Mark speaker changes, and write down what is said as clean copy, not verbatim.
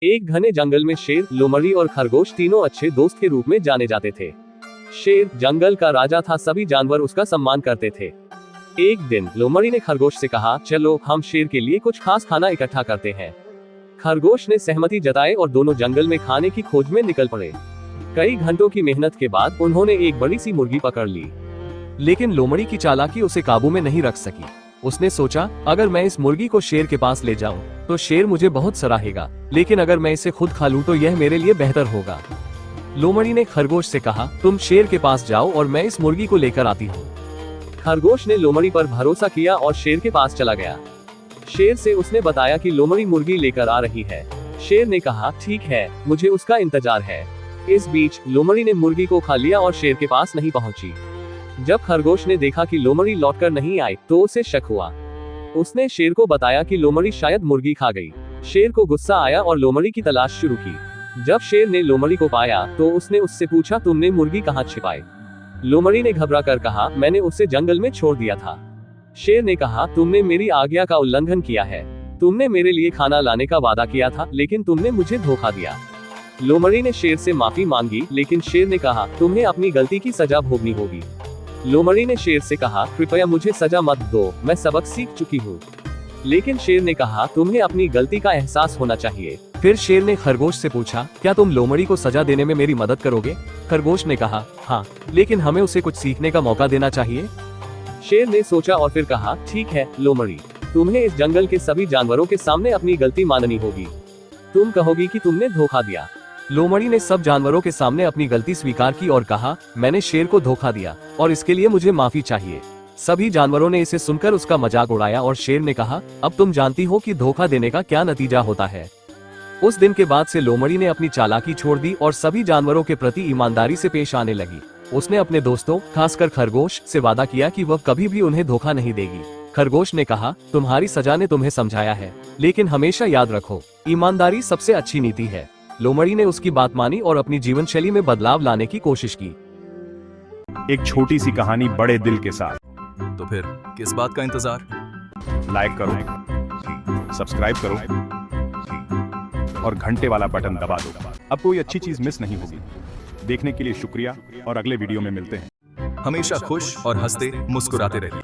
Speaker 1: एक घने जंगल में शेर, लोमड़ी और खरगोश तीनों अच्छे दोस्त के रूप में जाने जाते थे। शेर जंगल का राजा था, सभी जानवर उसका सम्मान करते थे। एक दिन लोमड़ी ने खरगोश से कहा, चलो हम शेर के लिए कुछ खास खाना इकट्ठा करते हैं। खरगोश ने सहमति जताई और दोनों जंगल में खाने की खोज में निकल पड़े। कई घंटों की मेहनत के बाद उन्होंने एक बड़ी सी मुर्गी पकड़ ली।
Speaker 2: लेकिन लोमड़ी की चालाकी उसे काबू में नहीं रख सकी। उसने सोचा, अगर मैं इस मुर्गी को शेर के पास ले जाऊं, तो शेर मुझे बहुत सराहेगा, लेकिन अगर मैं इसे खुद खा लूं तो यह मेरे लिए बेहतर होगा। लोमड़ी ने खरगोश से कहा, तुम शेर के पास जाओ और मैं इस मुर्गी को लेकर आती हूँ।
Speaker 1: खरगोश ने लोमड़ी पर भरोसा किया और शेर के पास चला गया। शेर से उसने बताया कि लोमड़ी मुर्गी लेकर आ रही है। शेर ने कहा, ठीक है, मुझे उसका इंतजार है। इस बीच लोमड़ी ने मुर्गी को खा लिया और शेर के पास नहीं पहुंची। जब खरगोश ने देखा कि लोमड़ी लौटकर नहीं आई, तो उसे शक हुआ। उसने शेर को बताया कि लोमड़ी शायद मुर्गी खा गई। शेर को गुस्सा आया और लोमड़ी की तलाश शुरू की। जब शेर ने लोमड़ी को पाया, तो उसने उससे पूछा, तुमने मुर्गी कहाँ छिपाई? लोमड़ी ने घबरा कर कहा, मैंने उसे जंगल में छोड़ दिया था। शेर ने कहा, तुमने मेरी आज्ञा का उल्लंघन किया है। तुमने मेरे लिए खाना लाने का वादा किया था, लेकिन तुमने मुझे धोखा दिया। लोमड़ी ने शेर से माफी मांगी, लेकिन शेर ने कहा, तुम्हें अपनी गलती की सजा भोगनी होगी। लोमड़ी ने शेर से कहा, कृपया मुझे सजा मत दो, मैं सबक सीख चुकी हूँ। लेकिन शेर ने कहा, तुम्हें अपनी गलती का एहसास होना चाहिए।
Speaker 2: फिर शेर ने खरगोश से पूछा, क्या तुम लोमड़ी को सजा देने में मेरी मदद करोगे? खरगोश ने कहा, हाँ, लेकिन हमें उसे कुछ सीखने का मौका देना चाहिए।
Speaker 1: शेर ने सोचा और फिर कहा, ठीक है लोमड़ी, तुम्हें इस जंगल के सभी जानवरों के सामने अपनी गलती माननी होगी। तुम कहोगी कि तुमने धोखा दिया।
Speaker 2: लोमड़ी ने सब जानवरों के सामने अपनी गलती स्वीकार की और कहा, मैंने शेर को धोखा दिया और इसके लिए मुझे माफी चाहिए। सभी जानवरों ने इसे सुनकर उसका मजाक उड़ाया और शेर ने कहा, अब तुम जानती हो कि धोखा देने का क्या नतीजा होता है। उस दिन के बाद से लोमड़ी ने अपनी चालाकी छोड़ दी और सभी जानवरों के प्रति ईमानदारी से पेश आने लगी। उसने अपने दोस्तों, खासकर खरगोश से वादा किया कि वह कभी भी उन्हें धोखा नहीं देगी। खरगोश ने कहा, तुम्हारी सजा ने तुम्हें समझाया है, लेकिन हमेशा याद रखो, ईमानदारी सबसे अच्छी नीति है। लोमड़ी ने उसकी बात मानी और अपनी जीवन शैली में बदलाव लाने की कोशिश की।
Speaker 3: एक छोटी सी कहानी बड़े दिल के साथ।
Speaker 4: तो फिर किस बात का इंतजार?
Speaker 3: लाइक करो, सब्सक्राइब करो और घंटे वाला बटन दबा दो। अब कोई अच्छी चीज मिस नहीं होगी। देखने के लिए शुक्रिया और अगले वीडियो में मिलते हैं।
Speaker 4: हमेशा खुश और हंसते मुस्कुराते रहिए।